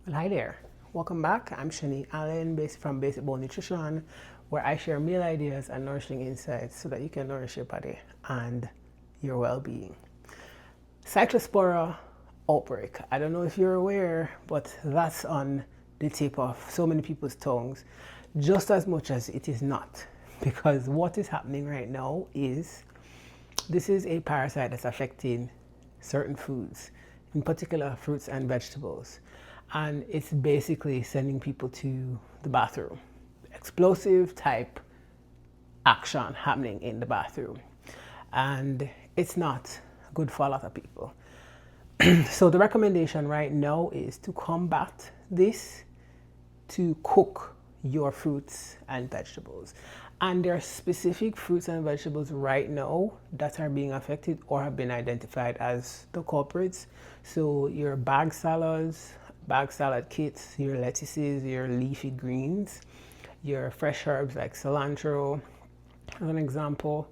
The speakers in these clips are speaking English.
Well, hi there. Welcome back. I'm Shani Allen, from Basic Bone Nutrition, where I share meal ideas and nourishing insights so that you can nourish your body and your well-being. Cyclospora Outbreak. I don't know if you're aware, but that's on the tip of so many people's tongues, just as much as it is not. Because what is happening right now is this is a parasite that's affecting certain foods, in particular fruits and vegetables. And it's basically sending people to the bathroom. Explosive type action happening in the bathroom. And it's not good for a lot of people. So the recommendation right now is to combat this, to cook your fruits and vegetables. And there are specific fruits and vegetables right now that are being affected or have been identified as the culprits. So your bag salads, bag salad kits, your lettuces, your leafy greens, your fresh herbs like cilantro, as an example,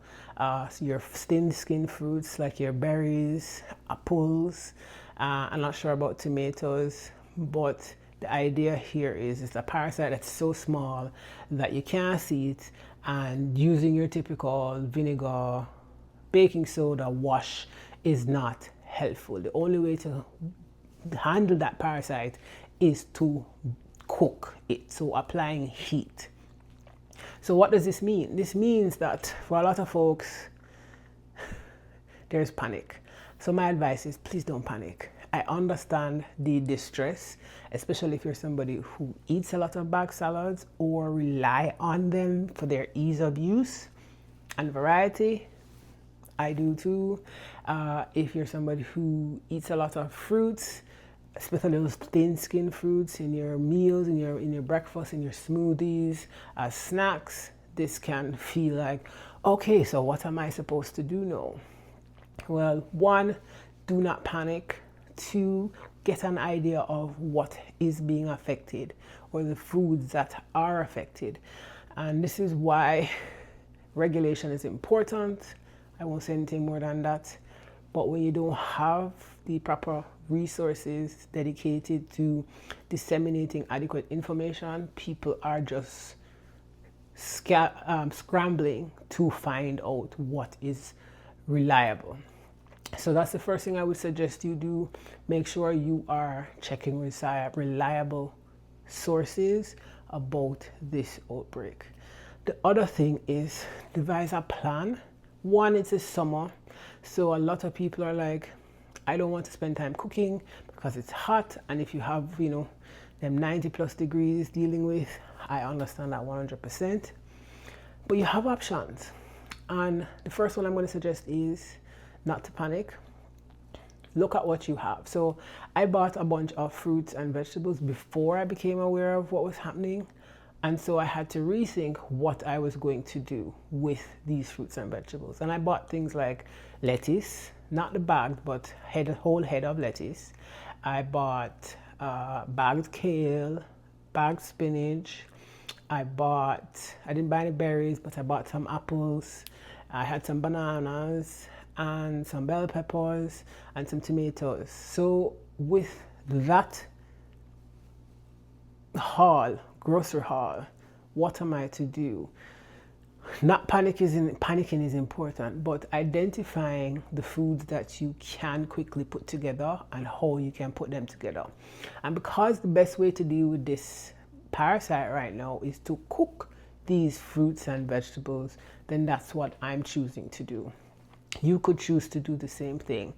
your thin skin fruits like your berries, apples. I'm not sure about tomatoes, but the idea here is it's a parasite that's so small that you can't see it, and using your typical vinegar, baking soda wash is not helpful. The only way to handle that parasite is to cook it, so applying heat. So what does this mean? This means that for a lot of folks, there's panic. So my advice is please don't panic. I understand the distress, especially if you're somebody who eats a lot of bag salads or rely on them for their ease of use and variety. I do too. If you're somebody who eats a lot of fruits, especially those thin skin fruits in your meals, in your breakfast, in your smoothies, as snacks, this can feel like, okay, so what am I supposed to do now? Well, one, do not panic. Two, get an idea of what is being affected or the foods that are affected. And this is why regulation is important. I won't say anything more than that. But when you don't have the proper resources dedicated to disseminating adequate information, people are just scrambling to find out what is reliable. So that's the first thing I would suggest you do. Make sure you are checking reliable sources about this outbreak. The other thing is devise a plan. One, it's the summer, so a lot of people are like, I don't want to spend time cooking because it's hot, and if you have, them 90 plus degrees dealing with, I understand that 100%. But you have options. And the first one I'm going to suggest is not to panic. Look at what you have. So I bought a bunch of fruits and vegetables before I became aware of what was happening. And so I had to rethink what I was going to do with these fruits and vegetables. And I bought things like lettuce, not the bagged, but whole head of lettuce. I bought bagged kale, bagged spinach. I didn't buy any berries, but I bought some apples. I had some bananas and some bell peppers and some tomatoes. So with that grocery haul, what am I to do? Not panicking is important, but identifying the foods that you can quickly put together and how you can put them together. And because the best way to deal with this parasite right now is to cook these fruits and vegetables, then that's what I'm choosing to do. You could choose to do the same thing.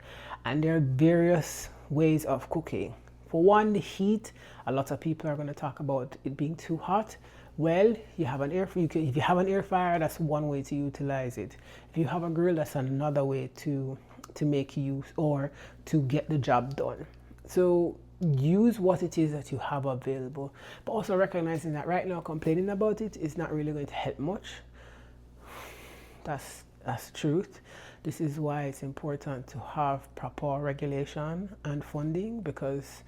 And there are various ways of cooking. For one, the heat. A lot of people are going to talk about it being too hot. Well, you have an if you have an air fryer, that's one way to utilize it. If you have a grill, that's another way to make use or to get the job done. So use what it is that you have available, but also recognizing that right now complaining about it is not really going to help much. That's the truth. This is why it's important to have proper regulation and funding, because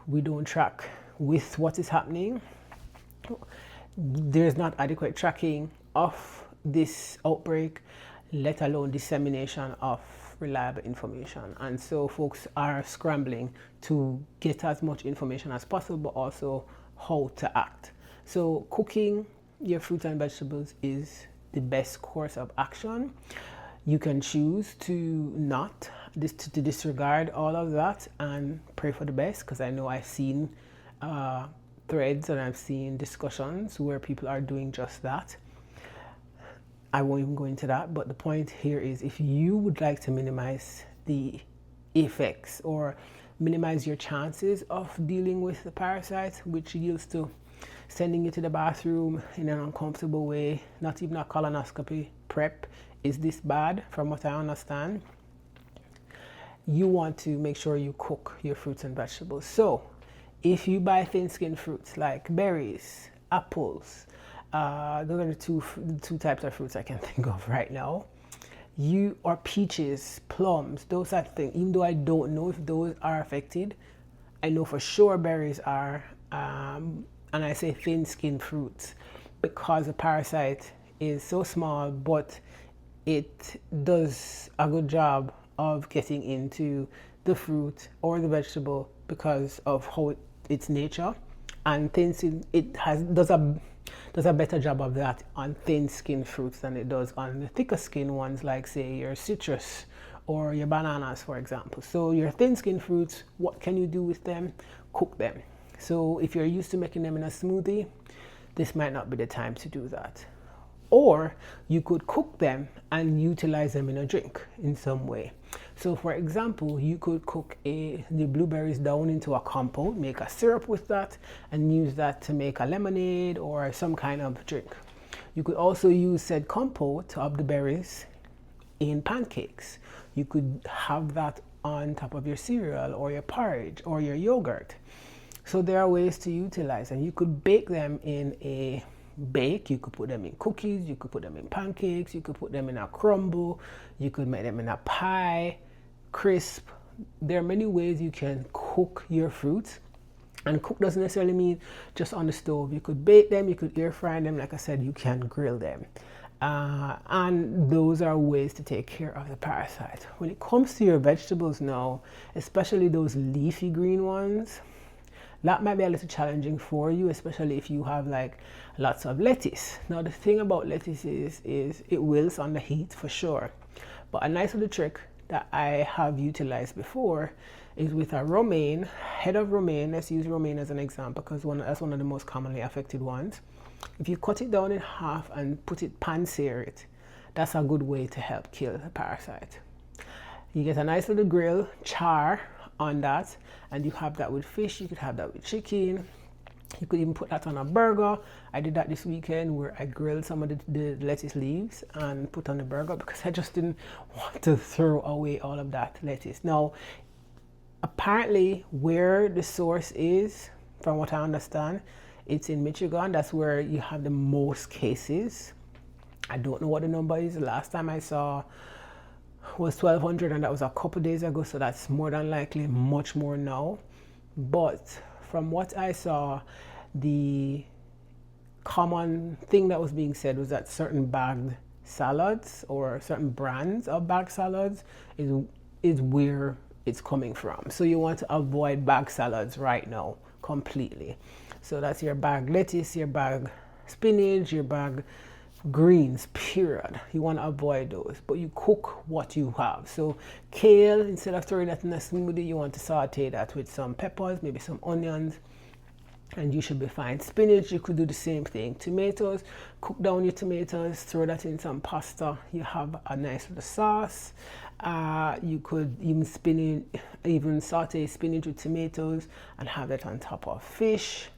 we don't track with what is happening. There's not adequate tracking of this outbreak, let alone dissemination of reliable information. And so folks are scrambling to get as much information as possible, but also how to act. So cooking your fruits and vegetables is the best course of action. You can choose to not, to disregard all of that and pray for the best, because I know I've seen threads and I've seen discussions where people are doing just that. I won't even go into that, but the point here is, if you would like to minimize the effects or minimize your chances of dealing with the parasite, which yields to sending you to the bathroom in an uncomfortable way, not even a colonoscopy prep is this bad from what I understand, you want to make sure you cook your fruits and vegetables. So if you buy thin-skinned fruits like berries, apples, those are the two types of fruits I can think of right now. Or peaches, plums, those types of things. Even though I don't know if those are affected, I know for sure berries are, and I say thin-skinned fruits because the parasite is so small, but it does a good job of getting into the fruit or the vegetable because of how its nature. And thin-skinned, does a better job of that on thin-skinned fruits than it does on the thicker skinned ones, like say your citrus or your bananas, for example. So your thin-skinned fruits, what can you do with them? Cook them. So if you're used to making them in a smoothie, this might not be the time to do that. Or you could cook them and utilize them in a drink in some way. So for example, you could cook the blueberries down into a compote, make a syrup with that, and use that to make a lemonade or some kind of drink. You could also use said compote of the berries in pancakes. You could have that on top of your cereal or your porridge or your yogurt. So there are ways to utilize, and you could bake them in a bake. You could put them in cookies, you could put them in pancakes, you could put them in a crumble, you could make them in a pie, crisp. There are many ways you can cook your fruits, and cook doesn't necessarily mean just on the stove. You could bake them, you could air fry them, like I said, you can grill them, and those are ways to take care of the parasite. When it comes to your vegetables now, especially those leafy green ones, that might be a little challenging for you, especially if you have like lots of lettuce. Now the thing about lettuce is it wilts on the heat for sure. But a nice little trick that I have utilized before is with a romaine, head of romaine. Let's use romaine as an example because that's one of the most commonly affected ones. If you cut it down in half and pan-sear it, that's a good way to help kill the parasite. You get a nice little grill char on that, and you have that with fish, you could have that with chicken, you could even put that on a burger. I did that this weekend where I grilled some of the lettuce leaves and put on the burger because I just didn't want to throw away all of that lettuce. Now apparently where the source is, from what I understand, it's in Michigan. That's where you have the most cases. I don't know what the number is. The last time I saw was 1,200, and that was a couple days ago, so that's more than likely much more now. But from what I saw, the common thing that was being said was that certain bagged salads or certain brands of bagged salads is where it's coming from. So you want to avoid bagged salads right now completely. So that's your bagged lettuce, your bagged spinach, your bagged greens, period. You want to avoid those, but you cook what you have. So kale, instead of throwing that in a smoothie, you want to saute that with some peppers, maybe some onions, and you should be fine. Spinach, you could do the same thing. Tomatoes, cook down your tomatoes, throw that in some pasta, you have a nice little sauce. You could even saute spinach with tomatoes and have that on top of fish.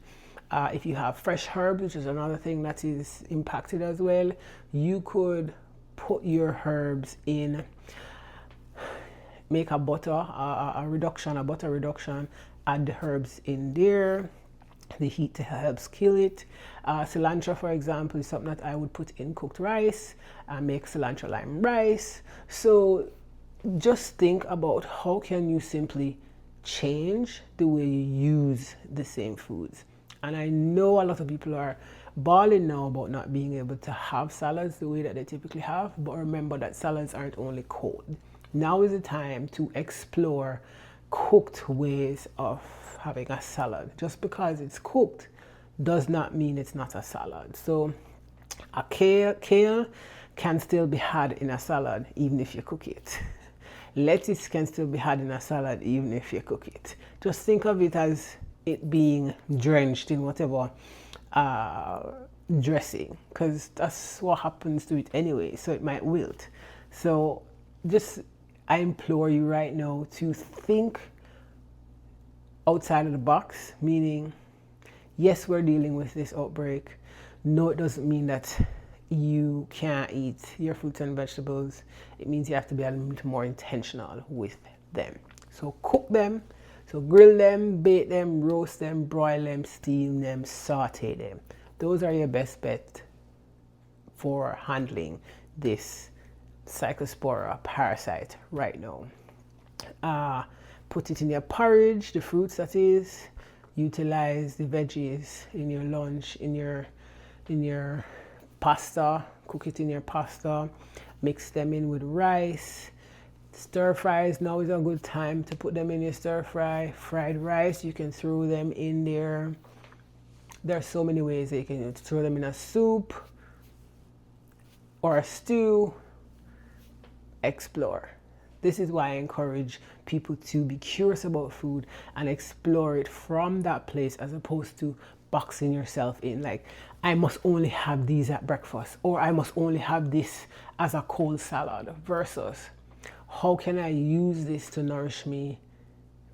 If you have fresh herbs, which is another thing that is impacted as well, you could put your herbs in, make a butter reduction, add the herbs in there. The heat helps kill it. Cilantro, for example, is something that I would put in cooked rice, make cilantro lime rice. So just think about how can you simply change the way you use the same foods. And I know a lot of people are bawling now about not being able to have salads the way that they typically have, but remember that salads aren't only cold. Now is the time to explore cooked ways of having a salad. Just because it's cooked does not mean it's not a salad. So a kale can still be had in a salad even if you cook it. Lettuce can still be had in a salad even if you cook it. Just think of it as it being drenched in whatever dressing, because that's what happens to it anyway, so it might wilt. So just, I implore you right now to think outside of the box, meaning, yes, we're dealing with this outbreak. No, it doesn't mean that you can't eat your fruits and vegetables. It means you have to be a little bit more intentional with them. So cook them, so grill them, bake them, roast them, broil them, steam them, saute them. Those are your best bet for handling this Cyclospora parasite right now. Put it in your porridge, the fruits that is. Utilize the veggies in your lunch, in your pasta. Cook it in your pasta. Mix them in with rice. Stir fries, now is a good time to put them in your stir fry. Fried rice, you can throw them in there. There are so many ways that you can throw them in a soup or a stew. Explore. This is why I encourage people to be curious about food and explore it from that place, as opposed to boxing yourself in, like, I must only have these at breakfast, or I must only have this as a cold salad, versus how can I use this to nourish me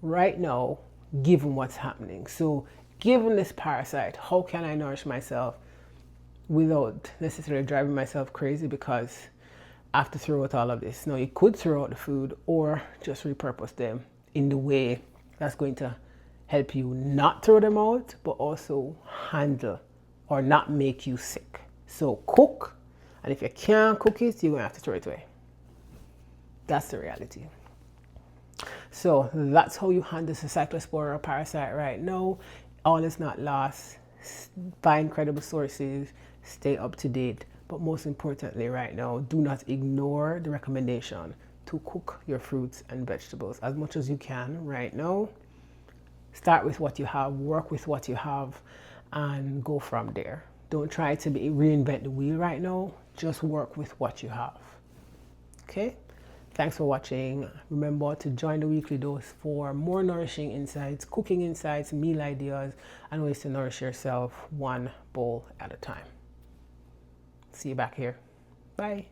right now given what's happening. So given this parasite, how can I nourish myself without necessarily driving myself crazy because I have to throw out all of this? Now, you could throw out the food or just repurpose them in the way that's going to help you not throw them out, but also handle or not make you sick. So cook, and if you can't cook it, you're gonna have to throw it away. That's the reality. So that's how you handle the Cyclospora parasite right now. All is not lost. Find credible sources, stay up to date, but most importantly right now, do not ignore the recommendation to cook your fruits and vegetables as much as you can right now. Start with what you have, work with what you have, and go from there. Don't try to reinvent the wheel right now. Just work with what you have. Okay? Thanks for watching. Remember to join the weekly dose for more nourishing insights, cooking insights, meal ideas, and ways to nourish yourself one bowl at a time. See you back here. Bye.